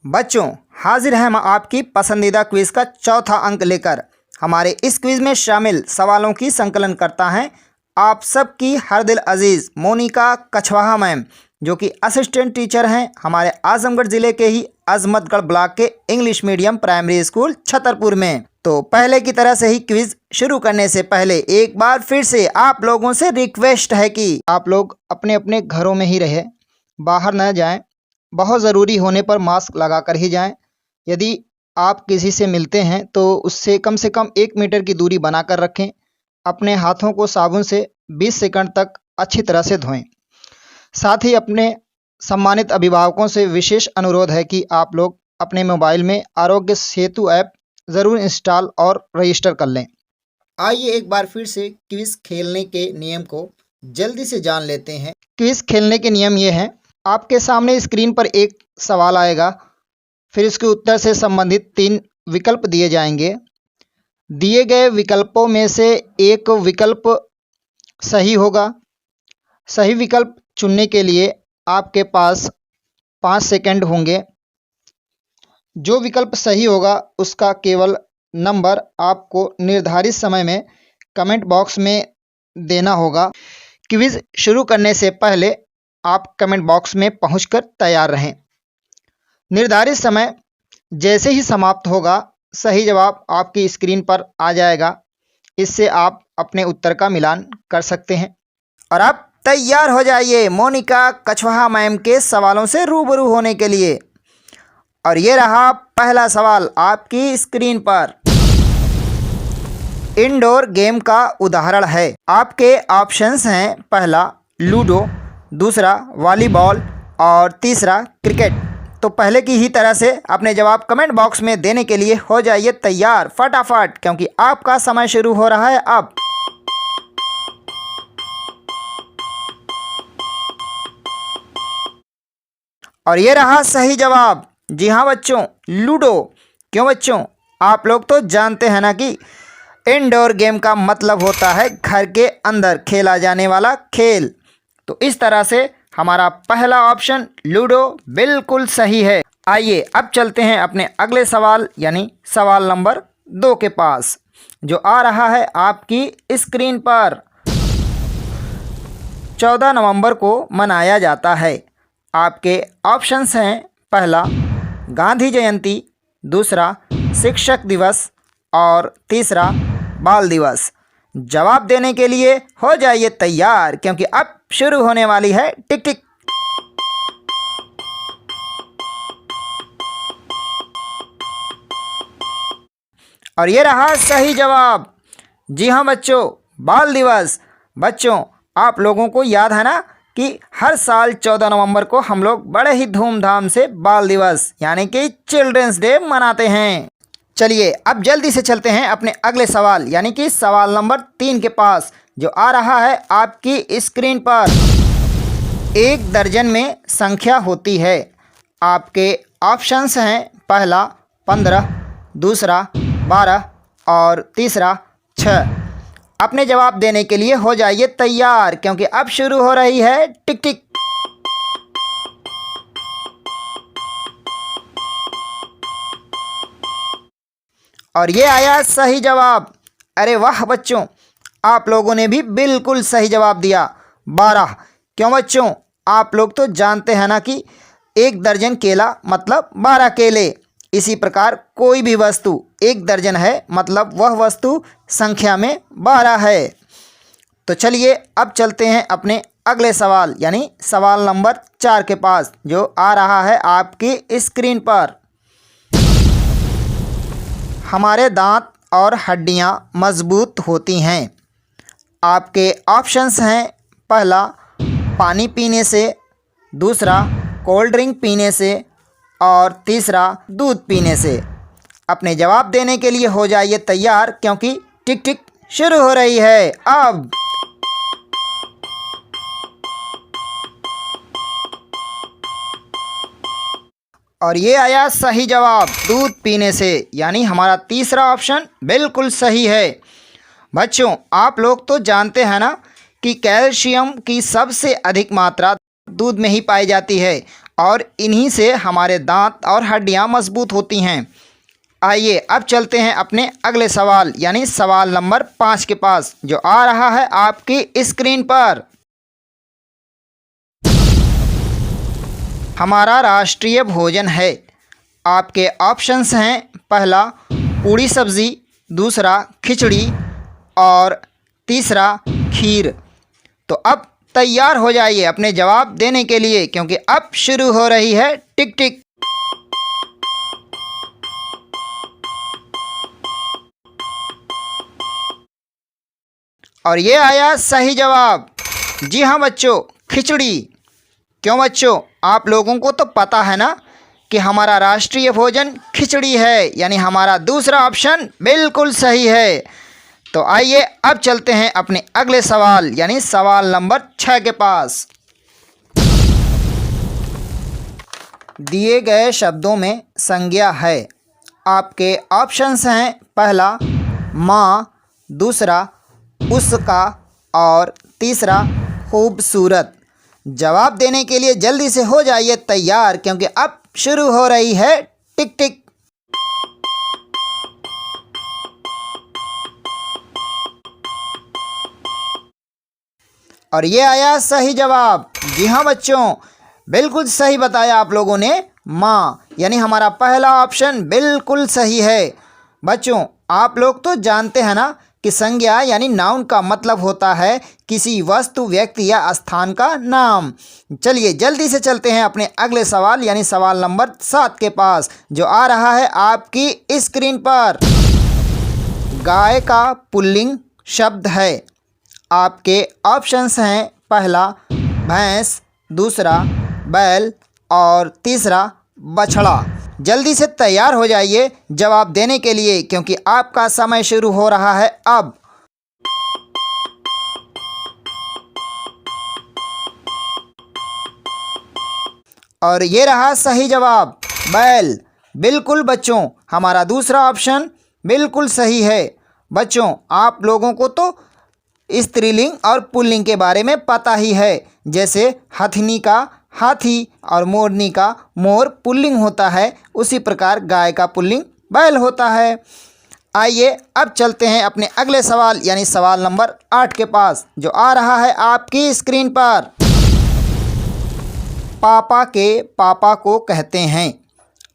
बच्चों, हाजिर हैं हम आपकी पसंदीदा क्विज़ का चौथा अंक लेकर। हमारे इस क्विज़ में शामिल सवालों की संकलन करता है आप सबकी हर दिल अजीज़ मोनिका कछवाहा मैम, जो कि असिस्टेंट टीचर हैं हमारे आजमगढ़ ज़िले के ही अजमतगढ़ ब्लॉक के English medium primary school Chhatarpur में। तो पहले की तरह से ही क्विज़ शुरू करने से पहले एक बार फिर से आप लोगों से रिक्वेस्ट है कि आप लोग अपने अपने घरों में ही रहें, बाहर न जाएं, बहुत ज़रूरी होने पर मास्क लगा कर ही जाएं। यदि आप किसी से मिलते हैं तो उससे कम से कम 1 मीटर की दूरी बनाकर रखें। अपने हाथों को साबुन से 20 सेकंड तक अच्छी तरह से धोएं। साथ ही अपने सम्मानित अभिभावकों से विशेष अनुरोध है कि आप लोग अपने मोबाइल में आरोग्य सेतु ऐप ज़रूर इंस्टॉल और रजिस्टर कर लें। आइए एक बार फिर से क्विज़ खेलने के नियम को जल्दी से जान लेते हैं। क्विज़ खेलने के नियम ये हैं, आपके सामने स्क्रीन पर एक सवाल आएगा, फिर इसके उत्तर से संबंधित 3 विकल्प दिए जाएंगे। दिए गए विकल्पों में से एक विकल्प सही होगा। सही विकल्प चुनने के लिए आपके पास 5 सेकंड होंगे। जो विकल्प सही होगा उसका केवल नंबर आपको निर्धारित समय में कमेंट बॉक्स में देना होगा। क्विज़ शुरू करने से पहले आप कमेंट बॉक्स में पहुंचकर तैयार रहें। निर्धारित समय जैसे ही समाप्त होगा, सही जवाब आपकी स्क्रीन पर आ जाएगा। इससे आप अपने उत्तर का मिलान कर सकते हैं। और आप तैयार हो जाइए मोनिका कछवाहा मैम के सवालों से रूबरू होने के लिए। और ये रहा पहला सवाल आपकी स्क्रीन पर। इंडोर गेम का उदाहरण है। आपके ऑप्शंस हैं, पहला लूडो, दूसरा वॉलीबॉल और तीसरा क्रिकेट। तो पहले की ही तरह से अपने जवाब कमेंट बॉक्स में देने के लिए हो जाइए तैयार फटाफट, क्योंकि आपका समय शुरू हो रहा है अब। और ये रहा सही जवाब। जी हाँ बच्चों, लूडो। क्यों बच्चों, आप लोग तो जानते हैं ना कि इंडोर गेम का मतलब होता है घर के अंदर खेला जाने वाला खेल। तो इस तरह से हमारा पहला ऑप्शन लूडो बिल्कुल सही है। आइए अब चलते हैं अपने अगले सवाल यानी सवाल नंबर 2 के पास, जो आ रहा है आपकी स्क्रीन पर। 14 नवंबर को मनाया जाता है। आपके ऑप्शंस हैं, पहला गांधी जयंती, दूसरा शिक्षक दिवस और तीसरा बाल दिवस। जवाब देने के लिए हो जाइए तैयार, क्योंकि अब शुरू होने वाली है टिक टिक। और ये रहा सही जवाब। जी हाँ बच्चों, बाल दिवस। बच्चों, आप लोगों को याद है ना कि हर साल 14 नवंबर को हम लोग बड़े ही धूमधाम से बाल दिवस यानी कि चिल्ड्रंस डे मनाते हैं। चलिए अब जल्दी से चलते हैं अपने अगले सवाल यानी कि सवाल नंबर 3 के पास, जो आ रहा है आपकी स्क्रीन पर। 1 दर्जन में संख्या होती है। आपके ऑप्शंस हैं, पहला 15, दूसरा 12 और तीसरा 6। अपने जवाब देने के लिए हो जाइए तैयार, क्योंकि अब शुरू हो रही है टिक टिक। और ये आया सही जवाब। अरे वाह बच्चों, आप लोगों ने भी बिल्कुल सही जवाब दिया, 12। क्यों बच्चों, आप लोग तो जानते हैं ना कि 1 दर्जन केला मतलब 12 केले। इसी प्रकार कोई भी वस्तु 1 दर्जन है मतलब वह वस्तु संख्या में 12 है। तो चलिए अब चलते हैं अपने अगले सवाल यानी सवाल नंबर 4 के पास, जो आ रहा है आपकी स्क्रीन पर। हमारे दांत और हड्डियां मजबूत होती हैं। आपके ऑप्शंस हैं, पहला पानी पीने से, दूसरा कोल्ड ड्रिंक पीने से और तीसरा दूध पीने से। अपने जवाब देने के लिए हो जाइए तैयार, क्योंकि टिक टिक शुरू हो रही है अब। और ये आया सही जवाब, दूध पीने से, यानी हमारा तीसरा ऑप्शन बिल्कुल सही है। बच्चों, आप लोग तो जानते हैं ना कि कैल्शियम की सबसे अधिक मात्रा दूध में ही पाई जाती है। और इन्हीं से हमारे दांत और हड्डियां मजबूत होती हैं। आइए अब चलते हैं अपने अगले सवाल यानी सवाल नंबर 5 के पास, जो आ रहा है आपकी स्क्रीन पर। हमारा राष्ट्रीय भोजन है। आपके ऑप्शंस हैं, पहला पूड़ी सब्ज़ी, दूसरा खिचड़ी और तीसरा खीर। तो अब तैयार हो जाइए अपने जवाब देने के लिए, क्योंकि अब शुरू हो रही है टिक टिक। और ये आया सही जवाब। जी हाँ बच्चों, खिचड़ी। क्यों बच्चों, आप लोगों को तो पता है ना कि हमारा राष्ट्रीय भोजन खिचड़ी है, यानी हमारा दूसरा ऑप्शन बिल्कुल सही है। तो आइए अब चलते हैं अपने अगले सवाल यानी सवाल नंबर 6 के पास। दिए गए शब्दों में संज्ञा है। आपके ऑप्शंस हैं, पहला माँ, दूसरा उसका और तीसरा खूबसूरत। जवाब देने के लिए जल्दी से हो जाइए तैयार, क्योंकि अब शुरू हो रही है टिक टिक। और ये आया सही जवाब। जी हाँ बच्चों, बिल्कुल सही बताया आप लोगों ने, माँ, यानी हमारा पहला ऑप्शन बिल्कुल सही है। बच्चों आप लोग तो जानते हैं ना कि संज्ञा यानी नाउन का मतलब होता है किसी वस्तु, व्यक्ति या स्थान का नाम। चलिए जल्दी से चलते हैं अपने अगले सवाल यानी सवाल नंबर 7 के पास, जो आ रहा है आपकी स्क्रीन पर। गाय का पुल्लिंग शब्द है। आपके ऑप्शंस हैं, पहला भैंस, दूसरा बैल और तीसरा बछड़ा। जल्दी से तैयार हो जाइए जवाब देने के लिए, क्योंकि आपका समय शुरू हो रहा है अब। और ये रहा सही जवाब, बैल। बिल्कुल बच्चों, हमारा दूसरा ऑप्शन बिल्कुल सही है। बच्चों आप लोगों को तो स्त्रीलिंग और पुल्लिंग के बारे में पता ही है, जैसे हथिनी का हाथी और मोरनी का मोर पुल्लिंग होता है, उसी प्रकार गाय का पुल्लिंग बैल होता है। आइए अब चलते हैं अपने अगले सवाल यानी सवाल नंबर 8 के पास, जो आ रहा है आपकी स्क्रीन पर। पापा के पापा को कहते हैं।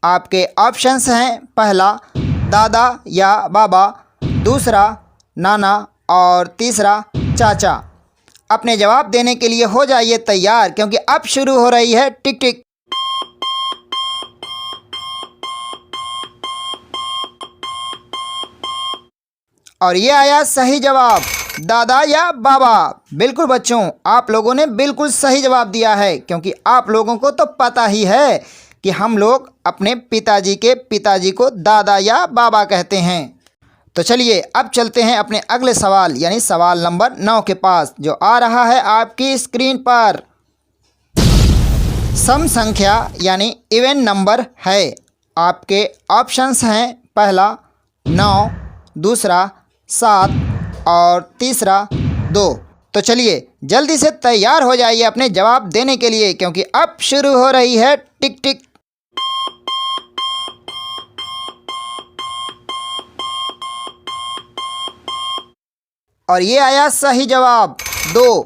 आपके ऑप्शंस हैं, पहला दादा या बाबा, दूसरा नाना और तीसरा चाचा। अपने जवाब देने के लिए हो जाइए तैयार, क्योंकि अब शुरू हो रही है टिक टिक। और ये आया सही जवाब, दादा या बाबा। बिल्कुल बच्चों, आप लोगों ने बिल्कुल सही जवाब दिया है, क्योंकि आप लोगों को तो पता ही है कि हम लोग अपने पिताजी के पिताजी को दादा या बाबा कहते हैं। तो चलिए अब चलते हैं अपने अगले सवाल यानी सवाल नंबर 9 के पास, जो आ रहा है आपकी स्क्रीन पर। सम संख्या यानी इवन नंबर है। आपके ऑप्शंस हैं, पहला 9, दूसरा 7 और तीसरा 2। तो चलिए जल्दी से तैयार हो जाइए अपने जवाब देने के लिए, क्योंकि अब शुरू हो रही है टिक टिक। और ये आया सही जवाब, 2।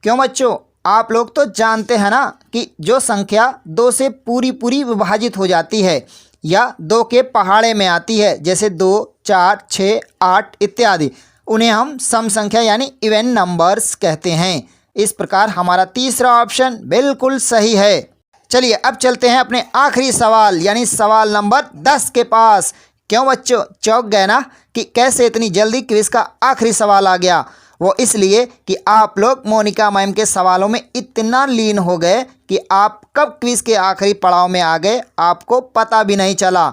क्यों बच्चों, आप लोग तो जानते हैं ना कि जो संख्या 2 से पूरी विभाजित हो जाती है या 2 के पहाड़े में आती है, जैसे 2, 4, 6, 8 इत्यादि, उन्हें हम सम संख्या यानी इवन नंबर्स कहते हैं। इस प्रकार हमारा तीसरा ऑप्शन बिल्कुल सही है। चलिए अब चलते हैं अपने आखिरी सवाल यानी सवाल नंबर 10 के पास। क्यों बच्चों, चौंक गए ना कि कैसे इतनी जल्दी क्विज का आखिरी सवाल आ गया? वो इसलिए कि आप लोग मोनिका मैम के सवालों में इतना लीन हो गए कि आप कब क्विज के आखिरी पड़ाव में आ गए आपको पता भी नहीं चला।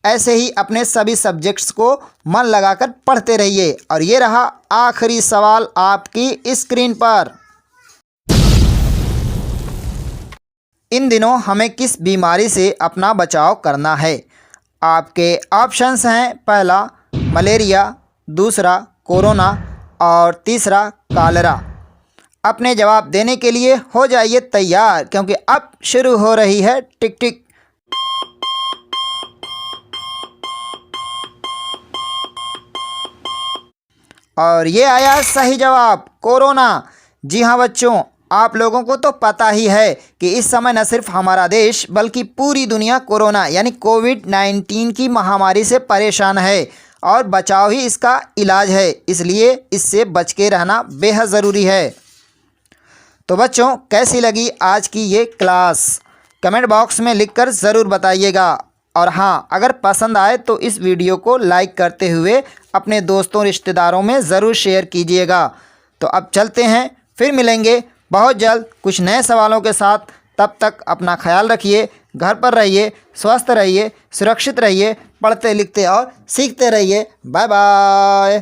ऐसे ही अपने सभी सब्जेक्ट्स को मन लगाकर पढ़ते रहिए। और ये रहा आखिरी सवाल आपकी स्क्रीन पर। इन दिनों हमें किस बीमारी से अपना बचाव करना है? आपके ऑप्शंस हैं, पहला मलेरिया, दूसरा कोरोना और तीसरा कालरा। अपने जवाब देने के लिए हो जाइए तैयार, क्योंकि अब शुरू हो रही है टिक टिक। और ये आया सही जवाब, कोरोना। जी हाँ बच्चों, आप लोगों को तो पता ही है कि इस समय न सिर्फ हमारा देश बल्कि पूरी दुनिया कोरोना यानी कोविड-19 की महामारी से परेशान है और बचाव ही इसका इलाज है, इसलिए इससे बच के रहना बेहद ज़रूरी है। तो बच्चों, कैसी लगी आज की ये क्लास? कमेंट बॉक्स में लिखकर ज़रूर बताइएगा। और हाँ, अगर पसंद आए तो इस वीडियो को लाइक करते हुए अपने दोस्तों रिश्तेदारों में ज़रूर शेयर कीजिएगा। तो अब चलते हैं, फिर मिलेंगे बहुत जल्द कुछ नए सवालों के साथ। तब तक अपना ख्याल रखिए, घर पर रहिए, स्वस्थ रहिए, सुरक्षित रहिए, पढ़ते लिखते और सीखते रहिए। Bye bye.